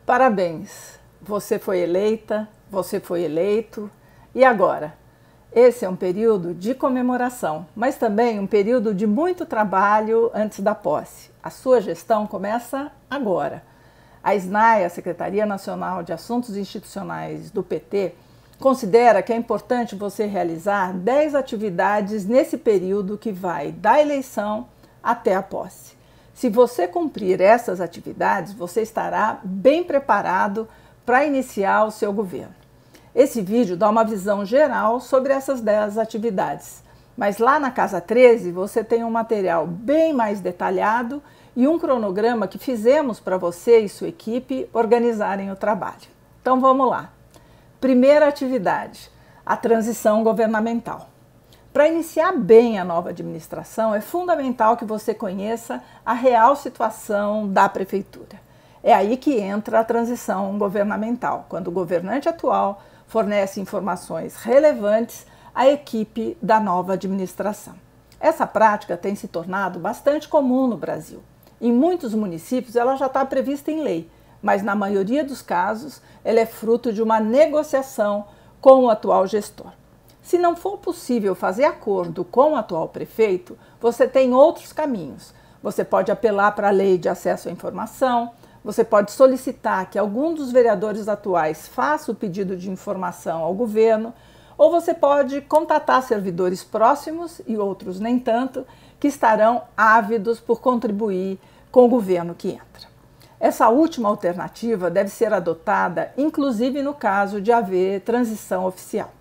Parabéns! Você foi eleita, você foi eleito. E agora? Esse é um período de comemoração, mas também um período de muito trabalho antes da posse. A sua gestão começa agora. A SNAI, a Secretaria Nacional de Assuntos Institucionais do PT, considera que é importante você realizar 10 atividades nesse período que vai da eleição até a posse. Se você cumprir essas atividades, você estará bem preparado para iniciar o seu governo. Esse vídeo dá uma visão geral sobre essas 10 atividades, mas lá na Casa 13 você tem um material bem mais detalhado e um cronograma que fizemos para você e sua equipe organizarem o trabalho. Então vamos lá. Primeira atividade, a transição governamental. Para iniciar bem a nova administração, é fundamental que você conheça a real situação da prefeitura. É aí que entra a transição governamental, quando o governante atual fornece informações relevantes à equipe da nova administração. Essa prática tem se tornado bastante comum no Brasil. Em muitos municípios ela já está prevista em lei, mas na maioria dos casos ela é fruto de uma negociação com o atual gestor. Se não for possível fazer acordo com o atual prefeito, você tem outros caminhos. Você pode apelar para a lei de acesso à informação, você pode solicitar que algum dos vereadores atuais faça o pedido de informação ao governo, ou você pode contatar servidores próximos e outros nem tanto, que estarão ávidos por contribuir com o governo que entra. Essa última alternativa deve ser adotada, inclusive no caso de haver transição oficial.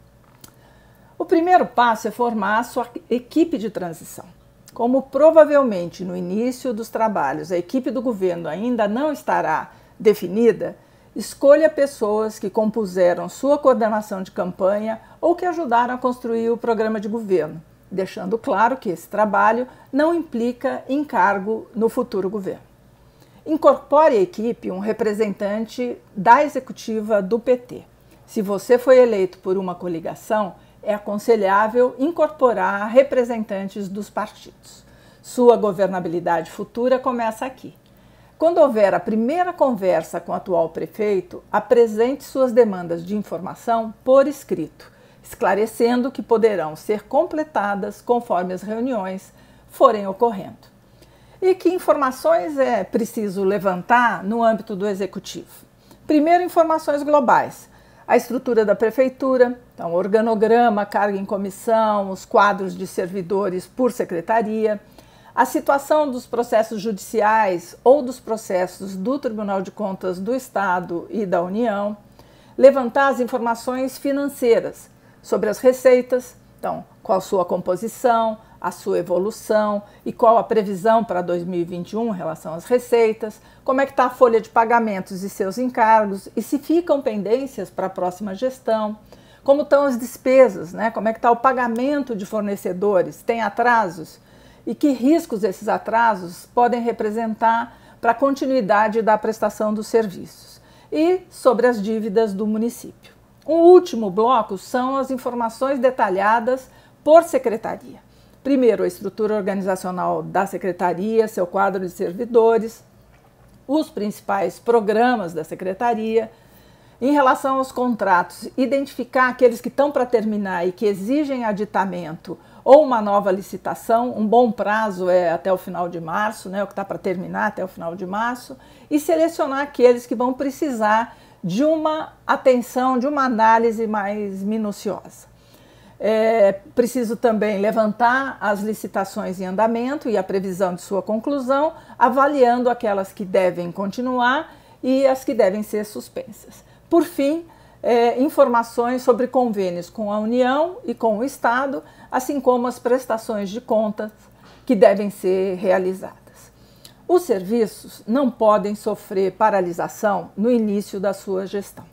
O primeiro passo é formar a sua equipe de transição. Como provavelmente no início dos trabalhos a equipe do governo ainda não estará definida, escolha pessoas que compuseram sua coordenação de campanha ou que ajudaram a construir o programa de governo, deixando claro que esse trabalho não implica encargo no futuro governo. Incorpore à equipe um representante da executiva do PT. Se você foi eleito por uma coligação, é aconselhável incorporar representantes dos partidos. Sua governabilidade futura começa aqui. Quando houver a primeira conversa com o atual prefeito, apresente suas demandas de informação por escrito, esclarecendo que poderão ser completadas conforme as reuniões forem ocorrendo. E que informações é preciso levantar no âmbito do executivo? Primeiro, informações globais. A estrutura da prefeitura, então, organograma, carga em comissão, os quadros de servidores por secretaria, a situação dos processos judiciais ou dos processos do Tribunal de Contas do Estado e da União, levantar as informações financeiras sobre as receitas, então, qual a sua composição, a sua evolução e qual a previsão para 2021 em relação às receitas, como é que está a folha de pagamentos e seus encargos e se ficam pendências para a próxima gestão, como estão as despesas, né? Como é que está o pagamento de fornecedores, tem atrasos e que riscos esses atrasos podem representar para a continuidade da prestação dos serviços e sobre as dívidas do município. Um último bloco são as informações detalhadas por secretaria. Primeiro, a estrutura organizacional da secretaria, seu quadro de servidores, os principais programas da secretaria. Em relação aos contratos, identificar aqueles que estão para terminar e que exigem aditamento ou uma nova licitação. Um bom prazo é até o final de março, né, o que está para terminar até o final de março, e selecionar aqueles que vão precisar de uma atenção, de uma análise mais minuciosa. É preciso também levantar as licitações em andamento e a previsão de sua conclusão, avaliando aquelas que devem continuar e as que devem ser suspensas. Por fim, informações sobre convênios com a União e com o Estado, assim como as prestações de contas que devem ser realizadas. Os serviços não podem sofrer paralisação no início da sua gestão.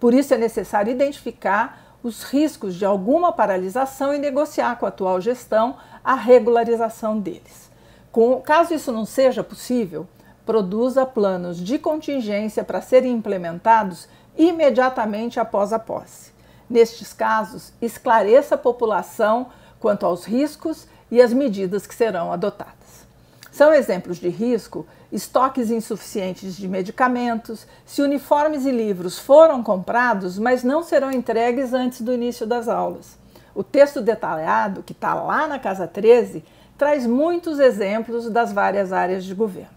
Por isso é necessário identificar os riscos de alguma paralisação e negociar com a atual gestão a regularização deles. Caso isso não seja possível, produza planos de contingência para serem implementados imediatamente após a posse. Nestes casos, esclareça a população quanto aos riscos e as medidas que serão adotadas. São exemplos de risco estoques insuficientes de medicamentos, se uniformes e livros foram comprados, mas não serão entregues antes do início das aulas. O texto detalhado, que está lá na Casa 13, traz muitos exemplos das várias áreas de governo.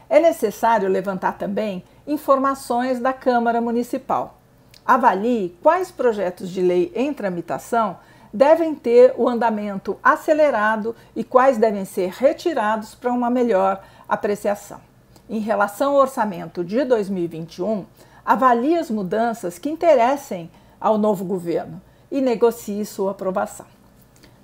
É necessário levantar também informações da Câmara Municipal. Avalie quais projetos de lei em tramitação devem ter o andamento acelerado e quais devem ser retirados para uma melhor apreciação. Em relação ao orçamento de 2021, avalie as mudanças que interessem ao novo governo e negocie sua aprovação.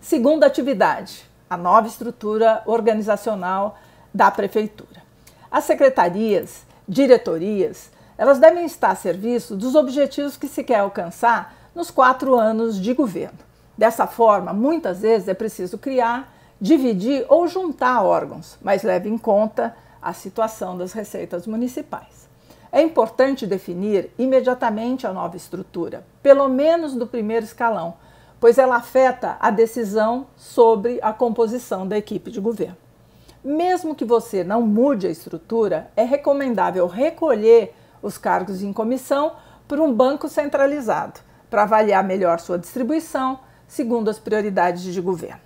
Segunda atividade, a nova estrutura organizacional da Prefeitura. As secretarias, diretorias, elas devem estar a serviço dos objetivos que se quer alcançar nos 4 anos de governo. Dessa forma, muitas vezes é preciso criar, dividir ou juntar órgãos, mas leve em conta a situação das receitas municipais. É importante definir imediatamente a nova estrutura, pelo menos do primeiro escalão, pois ela afeta a decisão sobre a composição da equipe de governo. Mesmo que você não mude a estrutura, é recomendável recolher os cargos em comissão por um banco centralizado, para avaliar melhor sua distribuição, segundo as prioridades de governo.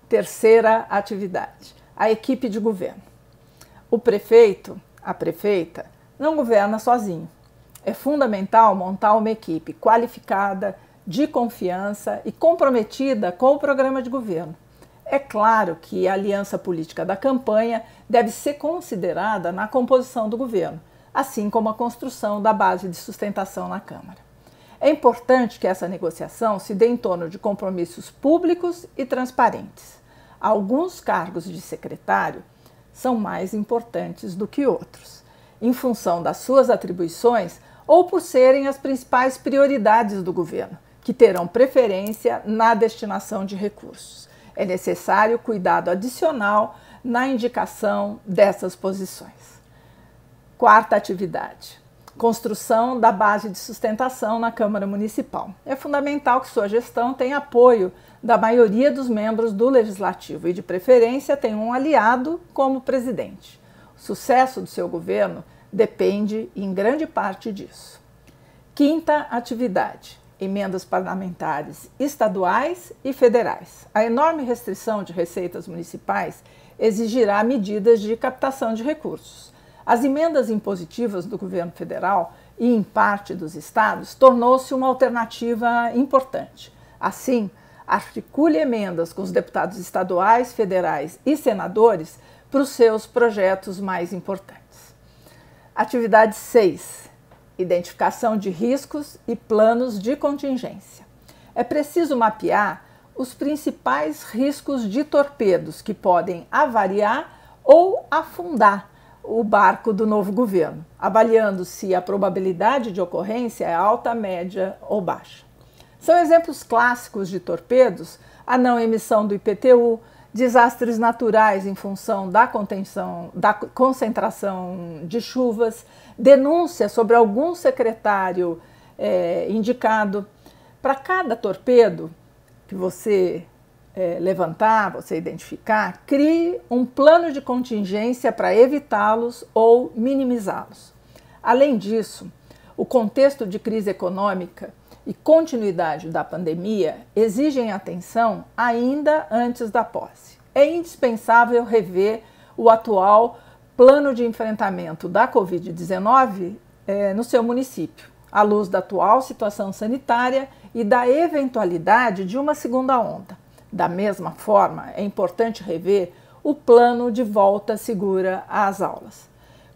Terceira atividade, a equipe de governo. O prefeito, a prefeita, não governa sozinho. É fundamental montar uma equipe qualificada, de confiança e comprometida com o programa de governo. É claro que a aliança política da campanha deve ser considerada na composição do governo, assim como a construção da base de sustentação na Câmara. É importante que essa negociação se dê em torno de compromissos públicos e transparentes. Alguns cargos de secretário são mais importantes do que outros, em função das suas atribuições ou por serem as principais prioridades do governo, que terão preferência na destinação de recursos. É necessário cuidado adicional na indicação dessas posições. Quarta atividade. Construção da base de sustentação na Câmara Municipal. É fundamental que sua gestão tenha apoio da maioria dos membros do Legislativo e, de preferência, tenha um aliado como presidente. O sucesso do seu governo depende, em grande parte, disso. Quinta atividade. Emendas parlamentares estaduais e federais. A enorme restrição de receitas municipais exigirá medidas de captação de recursos. As emendas impositivas do governo federal e, em parte, dos estados, tornou-se uma alternativa importante. Assim, articule emendas com os deputados estaduais, federais e senadores para os seus projetos mais importantes. Atividade 6. Identificação de riscos e planos de contingência. É preciso mapear os principais riscos de torpedos que podem avariar ou afundar o barco do novo governo, avaliando se a probabilidade de ocorrência é alta, média ou baixa. São exemplos clássicos de torpedos a não emissão do IPTU, desastres naturais em função da concentração de chuvas, denúncia sobre algum secretário indicado. Para cada torpedo que você levantar, você identificar, crie um plano de contingência para evitá-los ou minimizá-los. Além disso, o contexto de crise econômica e continuidade da pandemia exigem atenção ainda antes da posse. É indispensável rever o atual plano de enfrentamento da Covid-19 no seu município, à luz da atual situação sanitária e da eventualidade de uma segunda onda. Da mesma forma, é importante rever o plano de volta segura às aulas.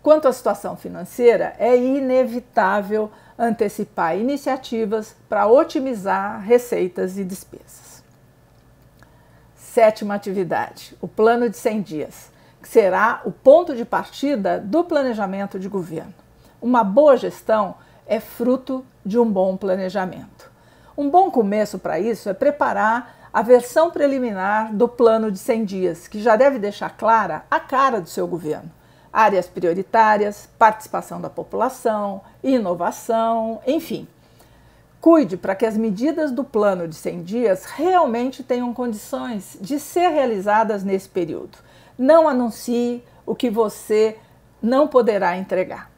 Quanto à situação financeira, é inevitável antecipar iniciativas para otimizar receitas e despesas. Sétima atividade, o plano de 100 dias, que será o ponto de partida do planejamento de governo. Uma boa gestão é fruto de um bom planejamento. Um bom começo para isso é preparar a versão preliminar do plano de 100 dias, que já deve deixar clara a cara do seu governo. Áreas prioritárias, participação da população, inovação, enfim. Cuide para que as medidas do plano de 100 dias realmente tenham condições de ser realizadas nesse período. Não anuncie o que você não poderá entregar.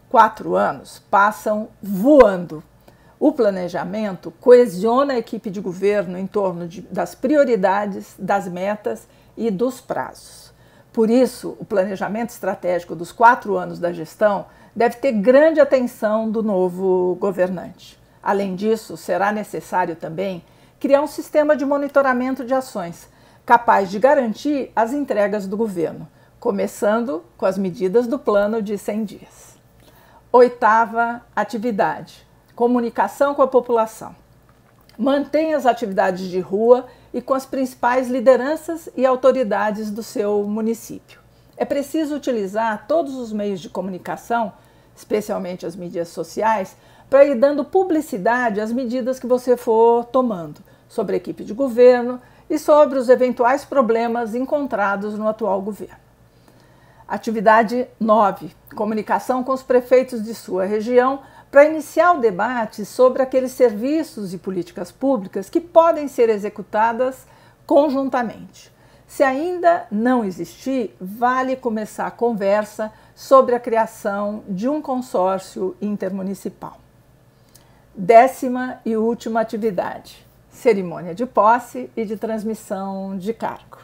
4 anos passam voando. O planejamento coesiona a equipe de governo em torno das prioridades, das metas e dos prazos. Por isso, o planejamento estratégico dos 4 anos da gestão deve ter grande atenção do novo governante. Além disso, será necessário também criar um sistema de monitoramento de ações, capaz de garantir as entregas do governo, começando com as medidas do plano de 100 dias. 8ª atividade: comunicação com a população. Mantenha as atividades de rua e com as principais lideranças e autoridades do seu município. É preciso utilizar todos os meios de comunicação, especialmente as mídias sociais, para ir dando publicidade às medidas que você for tomando sobre a equipe de governo e sobre os eventuais problemas encontrados no atual governo. Atividade 9. Comunicação com os prefeitos de sua região para iniciar o debate sobre aqueles serviços e políticas públicas que podem ser executadas conjuntamente. Se ainda não existir, vale começar a conversa sobre a criação de um consórcio intermunicipal. 10ª e última atividade: cerimônia de posse e de transmissão de cargo.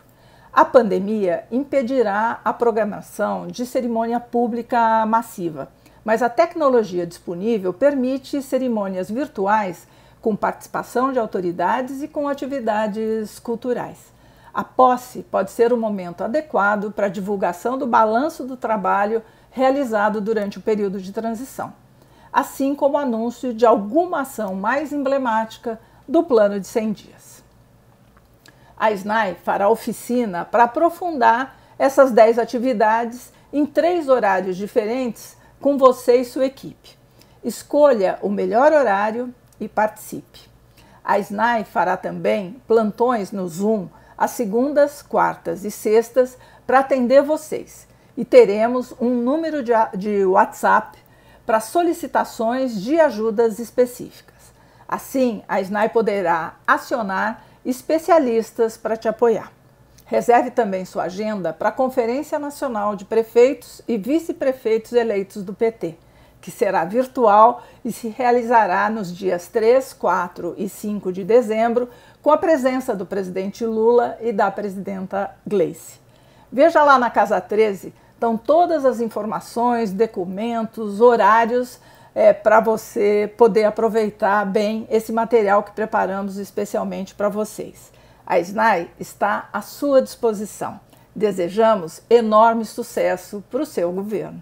A pandemia impedirá a programação de cerimônia pública massiva, mas a tecnologia disponível permite cerimônias virtuais com participação de autoridades e com atividades culturais. A posse pode ser um momento adequado para a divulgação do balanço do trabalho realizado durante o período de transição, assim como o anúncio de alguma ação mais emblemática do plano de 100 dias. A SNAI fará oficina para aprofundar essas 10 atividades em 3 horários diferentes com você e sua equipe. Escolha o melhor horário e participe. A SNAI fará também plantões no Zoom às segundas, quartas e sextas para atender vocês. E teremos um número de WhatsApp para solicitações de ajudas específicas. Assim, a SNAI poderá acionar especialistas para te apoiar. Reserve também sua agenda para a Conferência Nacional de Prefeitos e Vice-Prefeitos eleitos do PT, que será virtual e se realizará nos dias 3, 4 e 5 de dezembro, com a presença do presidente Lula e da presidenta Gleice. Veja lá na Casa 13, estão todas as informações, documentos, horários para você poder aproveitar bem esse material que preparamos especialmente para vocês. A SNAI está à sua disposição. Desejamos enorme sucesso para o seu governo.